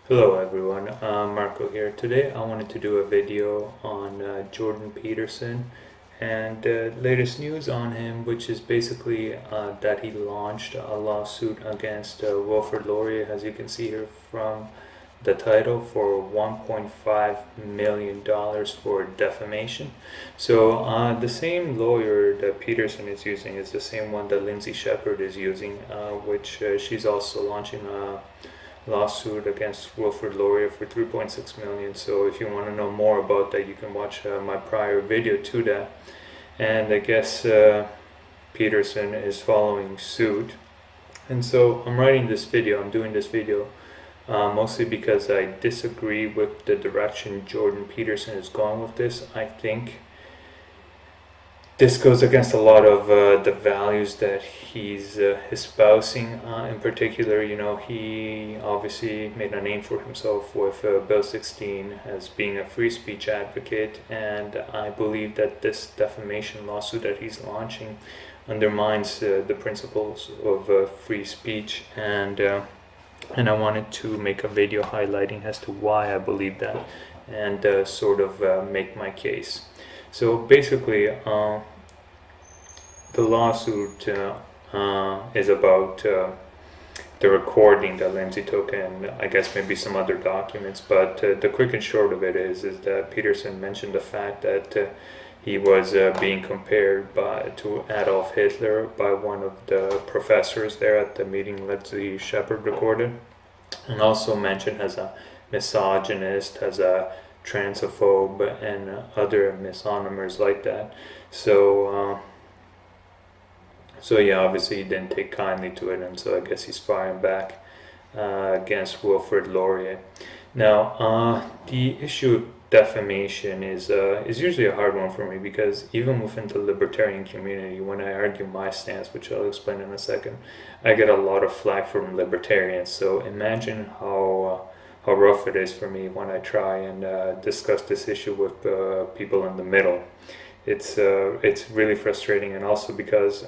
Hello everyone, Marco here. Today I wanted to do a video on Jordan Peterson and latest news on him, which is basically that he launched a lawsuit against Wilfrid Laurier, as you can see here from the title, for $1.5 million for defamation. So the same lawyer that Peterson is using is the same one that Lindsay Shepherd is using, which she's also launching a lawsuit against Wilfrid Laurier for 3.6 million. So if you want to know more about that, you can watch my prior video to that. And I guess Peterson is following suit. And so I'm writing this video, I'm doing this video mostly because I disagree with the direction Jordan Peterson is going with this. I think this goes against a lot of the values that he's espousing. In particular, he obviously made a name for himself with Bill 16 as being a free speech advocate, and I believe that this defamation lawsuit that he's launching undermines the principles of free speech, and I wanted to make a video highlighting as to why I believe that, and sort of make my case. So basically, the lawsuit is about the recording that Lindsay took, and I guess maybe some other documents. But the quick and short of it is that Peterson mentioned the fact that he was being compared to Adolf Hitler by one of the professors there at the meeting Lindsay Shepherd recorded, and also mentioned as a misogynist, as a transphobe, and other misnomers like that. So yeah, obviously he didn't take kindly to it, and so I guess he's firing back against Wilfrid Laurier. Now, the issue of defamation is usually a hard one for me, because even within the libertarian community, when I argue my stance, which I'll explain in a second, I get a lot of flack from libertarians. So imagine how rough it is for me when I try and discuss this issue with people in the middle. It's really frustrating, and also because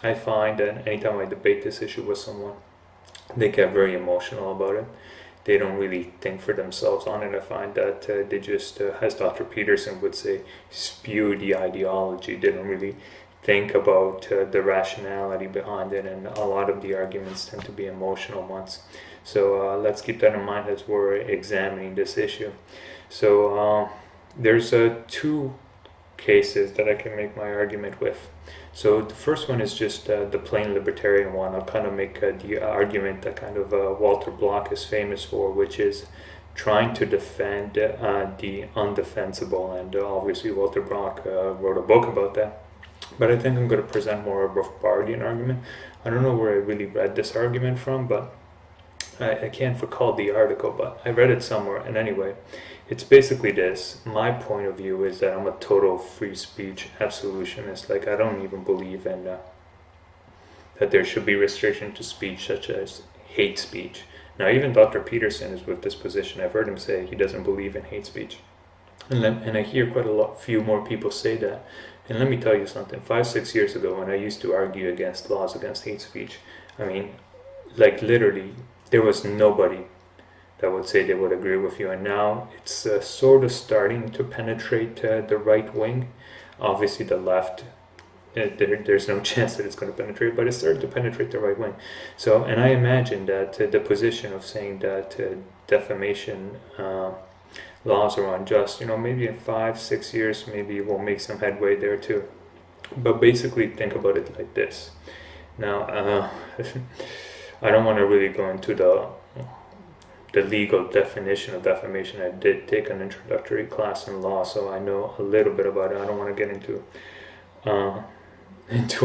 I find that anytime I debate this issue with someone, they get very emotional about it. They don't really think for themselves on it. I find that they just, as Dr. Peterson would say, spew the ideology. They don't really think about the rationality behind it, and a lot of the arguments tend to be emotional ones. So let's keep that in mind as we're examining this issue. So there's two cases that I can make my argument with. So the first one is just the plain libertarian one. I'll kind of make the argument that kind of Walter Block is famous for, which is trying to defend the undefensible, and obviously Walter Block wrote a book about that. But I think I'm going to present more of a Rothbardian argument. I don't know where I really read this argument from, but I can't recall the article, but I read it somewhere. And anyway, it's basically this. My point of view is that I'm a total free speech absolutionist. Like, I don't even believe in that there should be restriction to speech, such as hate speech. Now, even Dr. Peterson is with this position. I've heard him say he doesn't believe in hate speech. And I hear quite a few more people say that. And let me tell you something. 5-6 years ago, when I used to argue against laws against hate speech, I mean, like, literally, there was nobody that would say they would agree with you. And now it's sort of starting to penetrate the right wing. Obviously the left, there's no chance that it's going to penetrate, but it's starting to penetrate the right wing. So, and I imagine that the position of saying that defamation laws are unjust, maybe in 5-6 years, maybe we'll make some headway there too. But basically think about it like this. Now, I don't want to really go into the legal definition of defamation. I did take an introductory class in law, so I know a little bit about it. I don't want to get into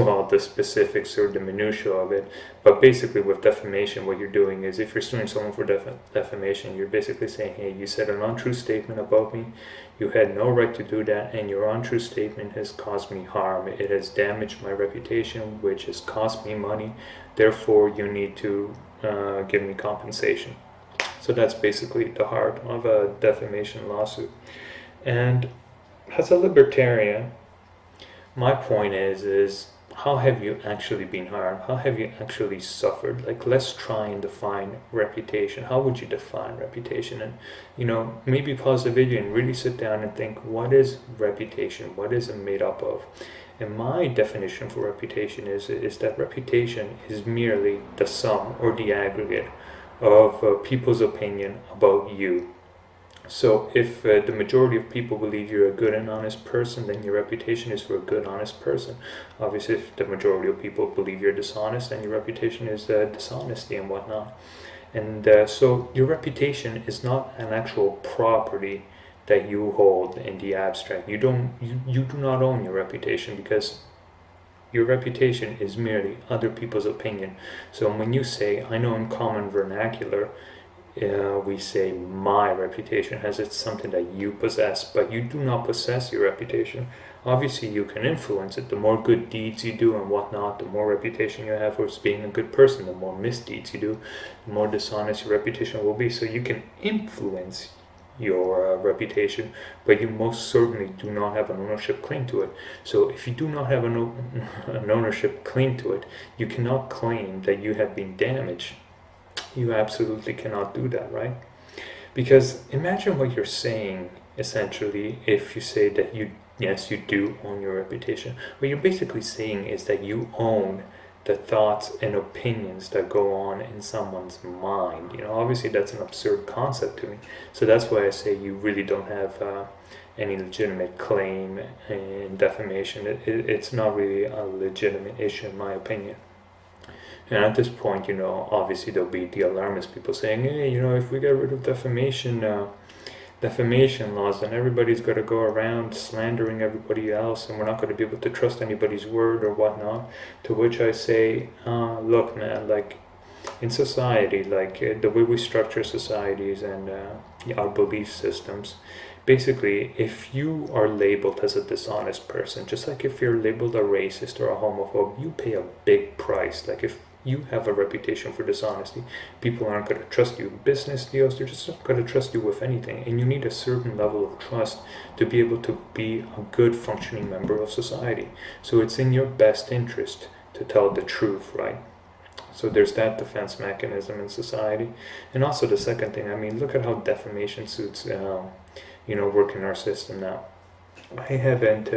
all the specifics or the minutiae of it. But basically with defamation, what you're doing is, if you're suing someone for defamation, you're basically saying, hey, you said an untrue statement about me, you had no right to do that, and your untrue statement has caused me harm. It has damaged my reputation, which has cost me money. Therefore, you need to give me compensation. So that's basically the heart of a defamation lawsuit. And as a libertarian, my point is how have you actually been harmed? How have you actually suffered? Like, let's try and define reputation. How would you define reputation? And, maybe pause the video and really sit down and think, what is reputation? What is it made up of? And my definition for reputation is that reputation is merely the sum or the aggregate of people's opinion about you. So if the majority of people believe you're a good and honest person, then your reputation is for a good, honest person. Obviously, if the majority of people believe you're dishonest, then your reputation is dishonesty and whatnot. And so your reputation is not an actual property that you hold in the abstract. You do not own your reputation, because your reputation is merely other people's opinion. So when you say, I know in common vernacular, we say my reputation, as it's something that you possess, but you do not possess your reputation. Obviously you can influence it. The more good deeds you do and whatnot, the more reputation you have for being a good person. The more misdeeds you do, the more dishonest your reputation will be. So you can influence your reputation, but you most certainly do not have an ownership claim to it. So if you do not have an ownership claim to it, you cannot claim that you have been damaged. You absolutely cannot do that, right? Because imagine what you're saying, essentially, if you say that yes, you do own your reputation. What you're basically saying is that you own the thoughts and opinions that go on in someone's mind. Obviously that's an absurd concept to me. So that's why I say you really don't have any legitimate claim in defamation. It's not really a legitimate issue in my opinion. And at this point, obviously there'll be the alarmist people saying, hey, if we get rid of defamation laws, then everybody's got to go around slandering everybody else, and we're not going to be able to trust anybody's word or whatnot. To which I say, look, man, like in society, like the way we structure societies and our belief systems, basically, if you are labeled as a dishonest person, just like if you're labeled a racist or a homophobe, you pay a big price. Like if you have a reputation for dishonesty, people aren't going to trust you. Business deals, they're just not going to trust you with anything. And you need a certain level of trust to be able to be a good functioning member of society. So it's in your best interest to tell the truth, right? So there's that defense mechanism in society. And also the second thing, look at how defamation suits work in our system now. I haven't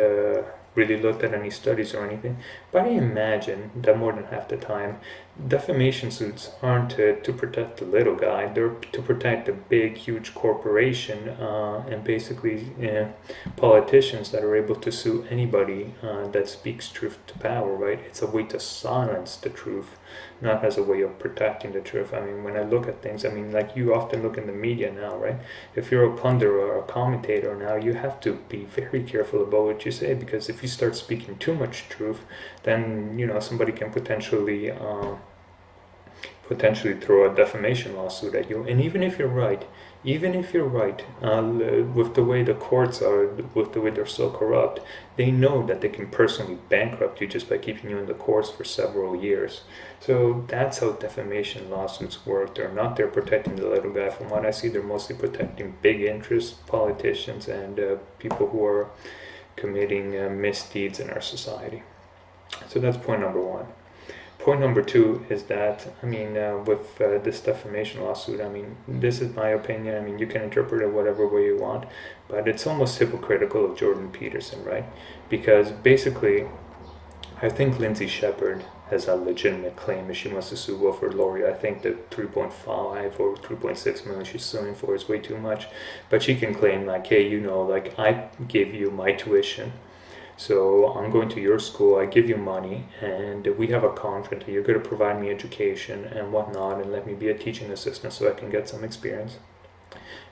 really looked at any studies or anything, but I imagine that more than half the time defamation suits aren't to protect the little guy, they're to protect the big huge corporation and basically politicians that are able to sue anybody that speaks truth to power, right? It's a way to silence the truth, not as a way of protecting the truth. When I look at things, like you often look in the media now, right? If you're a pundit or a commentator now, you have to be very careful about what you say, because if you start speaking too much truth, then somebody can potentially throw a defamation lawsuit at you. And even if you're right, with the way the courts are, with the way they're so corrupt, they know that they can personally bankrupt you just by keeping you in the courts for several years. So that's how defamation lawsuits work. They're not there protecting the little guy. From what I see, they're mostly protecting big interests, politicians, and people who are committing misdeeds in our society. So that's point number one. Point number two is that, with this defamation lawsuit, this is my opinion. You can interpret it whatever way you want, but it's almost hypocritical of Jordan Peterson, right? Because basically, I think Lindsay Shepherd has a legitimate claim if she wants to sue Wilfrid Laurier. I think the 3.5 or 3.6 million she's suing for is way too much, but she can claim like, hey, I gave you my tuition. So I'm going to your school, I give you money, and we have a contract. You're going to provide me education and whatnot, and let me be a teaching assistant so I can get some experience.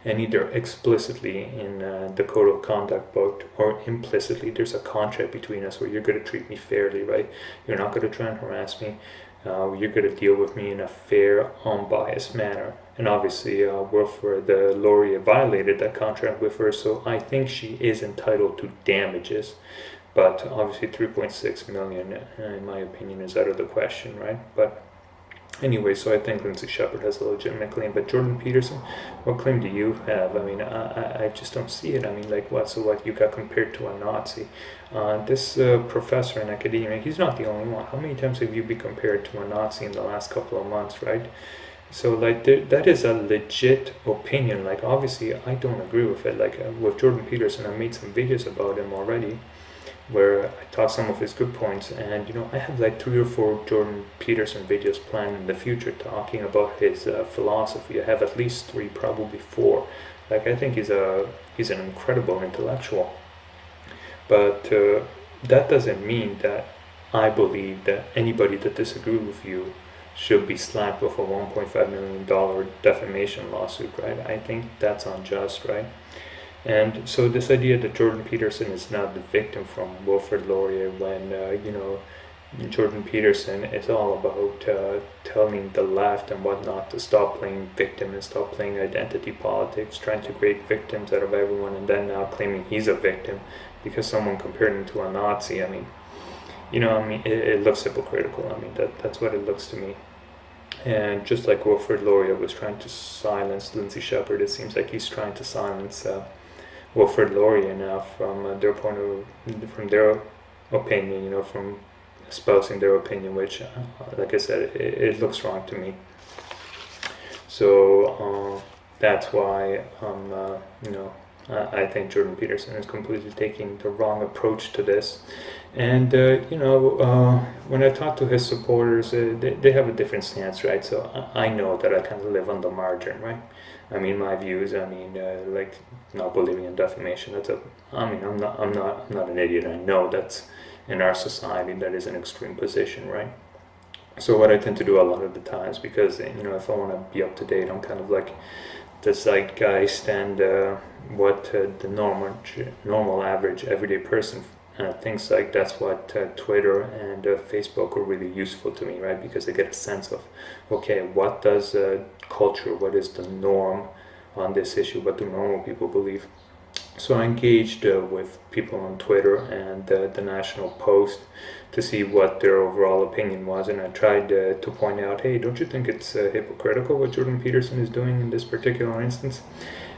And either explicitly in the code of conduct book or implicitly, there's a contract between us where you're going to treat me fairly, right? You're not going to try and harass me. You're going to deal with me in a fair, unbiased manner. And obviously, Wilfrid Laurier violated that contract with her, so I think she is entitled to damages. But obviously 3.6 million, in my opinion, is out of the question, right? But Anyway, so I think Lindsay Shepard has a legitimate claim, but Jordan Peterson, what claim do you have? I mean, I just don't see it. I mean, like what? So what? You got compared to a Nazi. This professor in academia, he's not the only one. How many times have you been compared to a Nazi in the last couple of months, right? So like that is a legit opinion. Like obviously I don't agree with it. Like with Jordan Peterson, I made some videos about him already, where I taught some of his good points, and I have like 3 or 4 Jordan Peterson videos planned in the future talking about his philosophy. I have at least 3, probably 4. Like I think he's an incredible intellectual, but that doesn't mean that I believe that anybody that disagrees with you should be slapped with a $1.5 million defamation lawsuit, right? I think that's unjust, right? And so this idea that Jordan Peterson is not the victim from Wilfrid Laurier, when Jordan Peterson is all about telling the left and whatnot to stop playing victim and stop playing identity politics, trying to create victims out of everyone, and then now claiming he's a victim because someone compared him to a Nazi. I mean, it looks hypocritical. I mean, that's what it looks to me. And just like Wilfrid Laurier was trying to silence Lindsay Shepard, it seems like he's trying to silence Wilfrid Laurier now from their point of, from their opinion, from espousing their opinion, which, like I said, it looks wrong to me. So that's why I think Jordan Peterson is completely taking the wrong approach to this. And when I talk to his supporters, they have a different stance, right? So I know that I kind of live on the margin, right? I mean, my views. I mean, like not believing in defamation. I'm not an idiot. I know that's in our society that is an extreme position, right? So what I tend to do a lot of the times, because if I want to be up to date, I'm kind of like the zeitgeist and what the normal average everyday person thinks like. That's what Twitter and Facebook are really useful to me, right? Because I get a sense of, okay, what does culture, what is the norm on this issue, what do normal people believe? So I engaged with people on Twitter and the National Post to see what their overall opinion was, and I tried to point out, hey, don't you think it's hypocritical what Jordan Peterson is doing in this particular instance?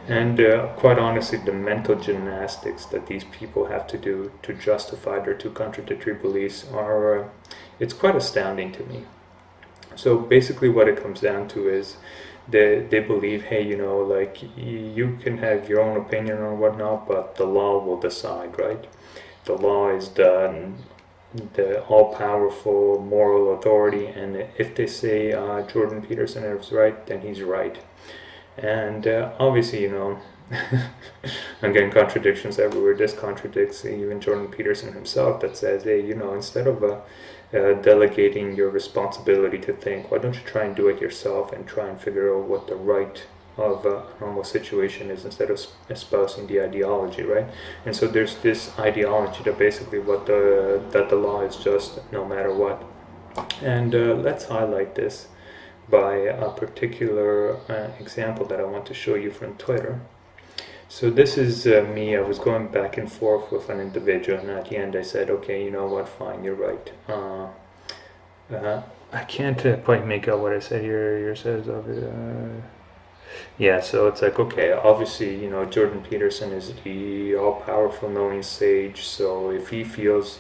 And quite honestly, the mental gymnastics that these people have to do to justify their 2 contradictory beliefs are, it's quite astounding to me. So basically what it comes down to is they believe, hey, like you can have your own opinion or whatnot, but the law will decide, right? The law is the all-powerful moral authority, and if they say Jordan Peterson is right, then he's right. And obviously, I'm getting contradictions everywhere. This contradicts even Jordan Peterson himself, that says, hey, instead of delegating your responsibility to think, why don't you try and do it yourself and try and figure out what the right of a normal situation is, instead of espousing the ideology, right? And so there's this ideology that basically that the law is just no matter what. And let's highlight this by a particular example that I want to show you from Twitter. So this is me. I was going back and forth with an individual, and at the end I said, okay, you know what, fine, you're right. I can't quite make out what I said here. Your says of it. Yeah, so it's like, okay, obviously, Jordan Peterson is the all-powerful knowing sage, so if he feels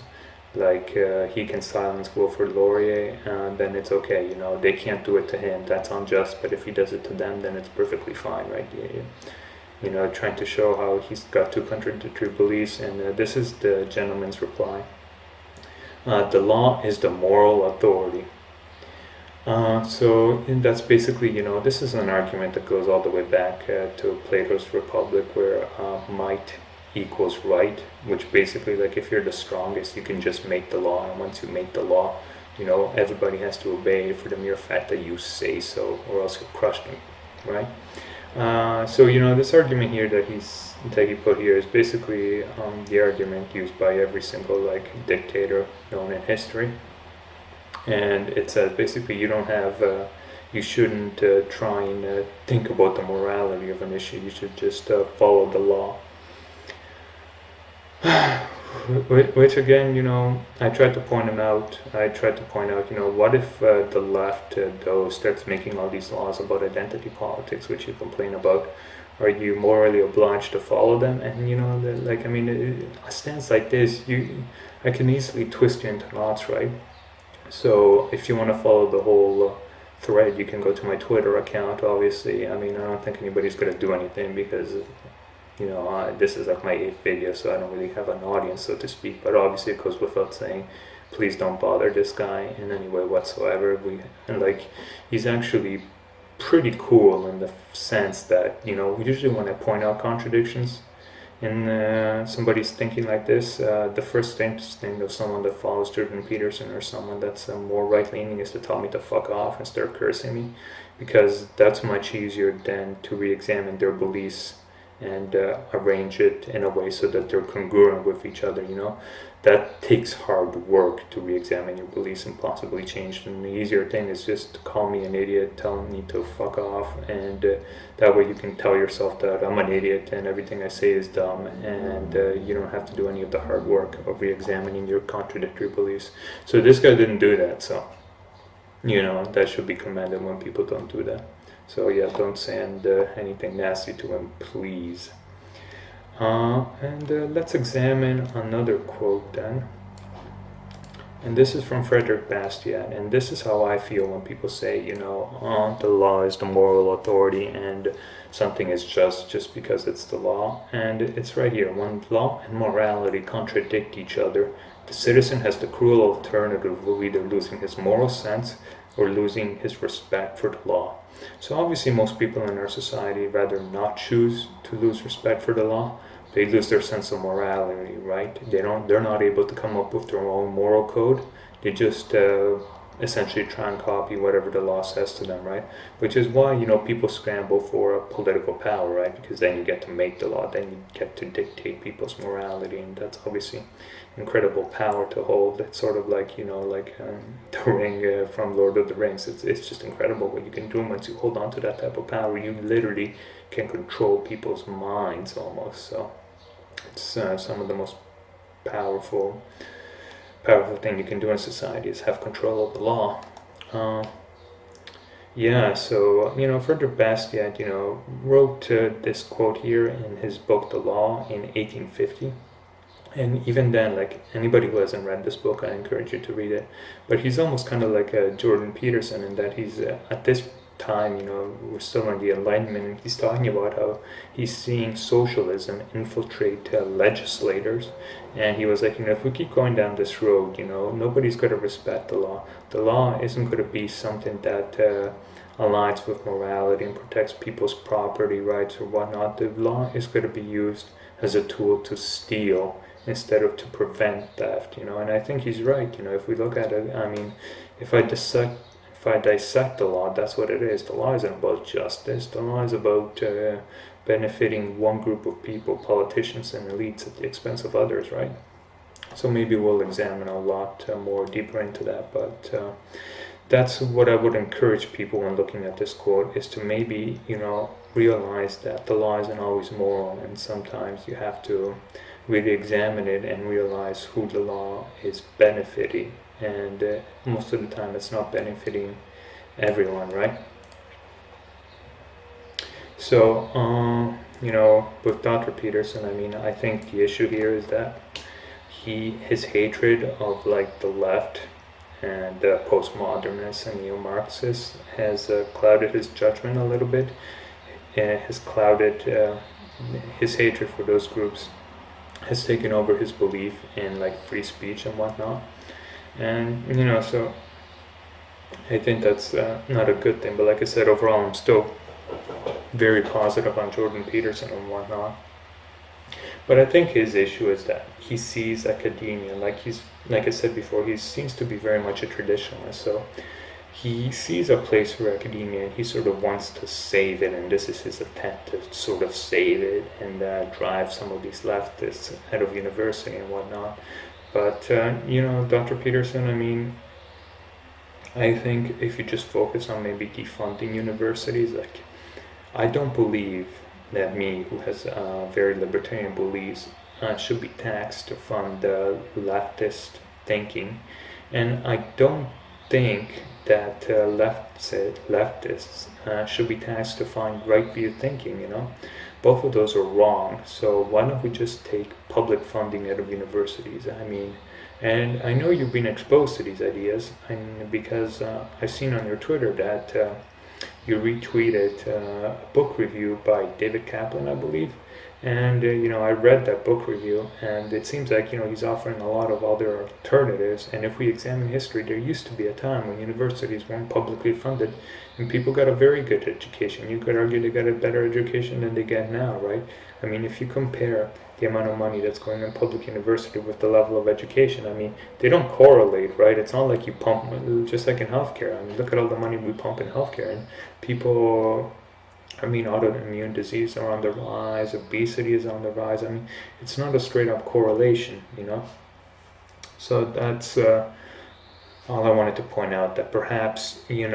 like he can silence Wilfrid Laurier, then it's okay, they can't do it to him, that's unjust, but if he does it to them, then it's perfectly fine, right? Trying to show how he's got 2 contradictory beliefs, and this is the gentleman's reply. The law is the moral authority. So that's basically, this is an argument that goes all the way back to Plato's Republic, where might equals right, which basically, like, if you're the strongest, you can just make the law, and once you make the law, everybody has to obey for the mere fact that you say so, or else you'll crush them, right? So this argument here that he put here is basically the argument used by every single dictator known in history. And it says basically you shouldn't try and think about the morality of an issue. You should just follow the law. which again, I tried to point him out. I tried to point out, what if the left, though, starts making all these laws about identity politics, which you complain about? Are you morally obliged to follow them? And like, I mean, a stance like this, I can easily twist you into knots, right? So if you want to follow the whole thread, you can go to my Twitter account. Obviously, I mean, I don't think anybody's gonna do anything because this is like my 8th video, so I don't really have an audience, so to speak. But obviously, it goes without saying, please don't bother this guy in any way whatsoever. He's actually pretty cool in the sense that usually when I point out contradictions in somebody's thinking like this, the first instinct of someone that follows Jordan Peterson or someone that's more right-leaning is to tell me to fuck off and start cursing me, because that's much easier than to re-examine their beliefs and arrange it in a way so that they're congruent with each other. That takes hard work to re-examine your beliefs and possibly change them. The easier thing is just to call me an idiot, tell me to fuck off, and that way you can tell yourself that I'm an idiot and everything I say is dumb, and you don't have to do any of the hard work of re-examining your contradictory beliefs. So this guy didn't do that, so that should be commended when people don't do that. So yeah, don't send anything nasty to him, please. And let's examine another quote then. And this is from Frederick Bastiat. And this is how I feel when people say, the law is the moral authority and something is just because it's the law. And it's right here. When law and morality contradict each other, the citizen has the cruel alternative of either losing his moral sense or losing his respect for the law. So obviously most people in our society rather not choose to lose respect for the law. They lose their sense of morality, right? They're not able to come up with their own moral code. They just essentially try and copy whatever the law says to them, right? Which is why, people scramble for political power, right? Because then you get to make the law, then you get to dictate people's morality, and that's obviously incredible power to hold. It's sort of like, the ring from Lord of the Rings. It's just incredible what you can do once you hold on to that type of power. You literally can control people's minds almost. So it's some of the most powerful thing you can do in society is have control of the law. Frederick Bastiat, wrote this quote here in his book, The Law, in 1850. And even then, like, anybody who hasn't read this book, I encourage you to read it. But he's almost kind of like a Jordan Peterson in that he's, at this time, we're still in the Enlightenment, and he's talking about how he's seeing socialism infiltrate legislators. And he was like, if we keep going down this road, nobody's going to respect the law. The law isn't going to be something that aligns with morality and protects people's property rights or whatnot. The law is going to be used as a tool to steal instead of to prevent theft, and I think he's right. If we look at it, I mean, if I dissect the law, that's what it is. The law isn't about justice. The law is about benefiting one group of people, politicians and elites, at the expense of others, right? So maybe we'll examine a lot more deeper into that, but that's what I would encourage people when looking at this quote, is to maybe, realize that the law isn't always moral, and sometimes you have to really examine it and realize who the law is benefiting. And most of the time it's not benefiting everyone, right? So, with Dr. Peterson, I mean, I think the issue here is that his hatred of like the left and postmodernists and neo-Marxists has clouded his judgment a little bit. Has clouded his hatred for those groups, has taken over his belief in like free speech and whatnot. And so I think that's not a good thing. But like I said, overall I'm still very positive on Jordan Peterson and whatnot. But I think his issue is that he sees academia, like I said before, he seems to be very much a traditionalist. So he sees a place for academia and he sort of wants to save it, and this is his attempt to sort of save it and drive some of these leftists out of university and whatnot. But, Dr. Peterson, I mean, I think if you just focus on maybe defunding universities, like, I don't believe that me, who has very libertarian beliefs, should be taxed to fund leftist thinking, and I don't think that leftists should be taxed to fund right view thinking. Both of those are wrong. So why don't we just take public funding out of universities? I mean, and I know you've been exposed to these ideas, and because I've seen on your Twitter that you retweeted a book review by David Kaplan, I believe. And I read that book review, and it seems like he's offering a lot of other alternatives. And if we examine history, there used to be a time when universities weren't publicly funded, and people got a very good education. You could argue they got a better education than they get now, right? I mean, if you compare the amount of money that's going in public university with the level of education, I mean, they don't correlate, right? It's not like you pump, just like in healthcare. I mean, look at all the money we pump in healthcare, and people. I mean, autoimmune disease are on the rise, obesity is on the rise. I mean, it's not a straight up correlation, So that's all I wanted to point out, that perhaps, maybe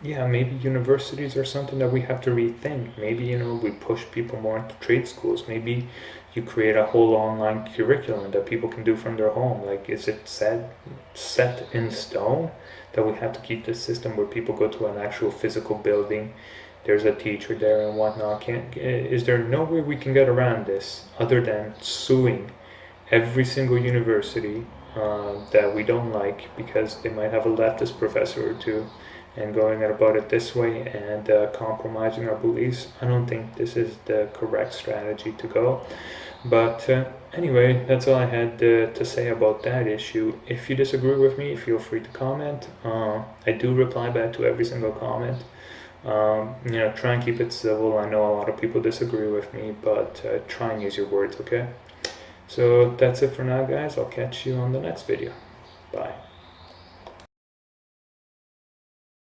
universities are something that we have to rethink. Maybe, we push people more into trade schools. Maybe you create a whole online curriculum that people can do from their home. Like, is it set in stone that we have to keep this system where people go to an actual physical building? There's a teacher there and whatnot. Is there no way we can get around this other than suing every single university that we don't like because they might have a leftist professor or two, and going about it this way and compromising our beliefs? I don't think this is the correct strategy to go. But anyway, that's all I had to say about that issue. If you disagree with me, feel free to comment. I do reply back to every single comment. Try and keep it civil. I know a lot of people disagree with me, but try and use your words, okay? So that's it for now, guys. I'll catch you on the next video. Bye.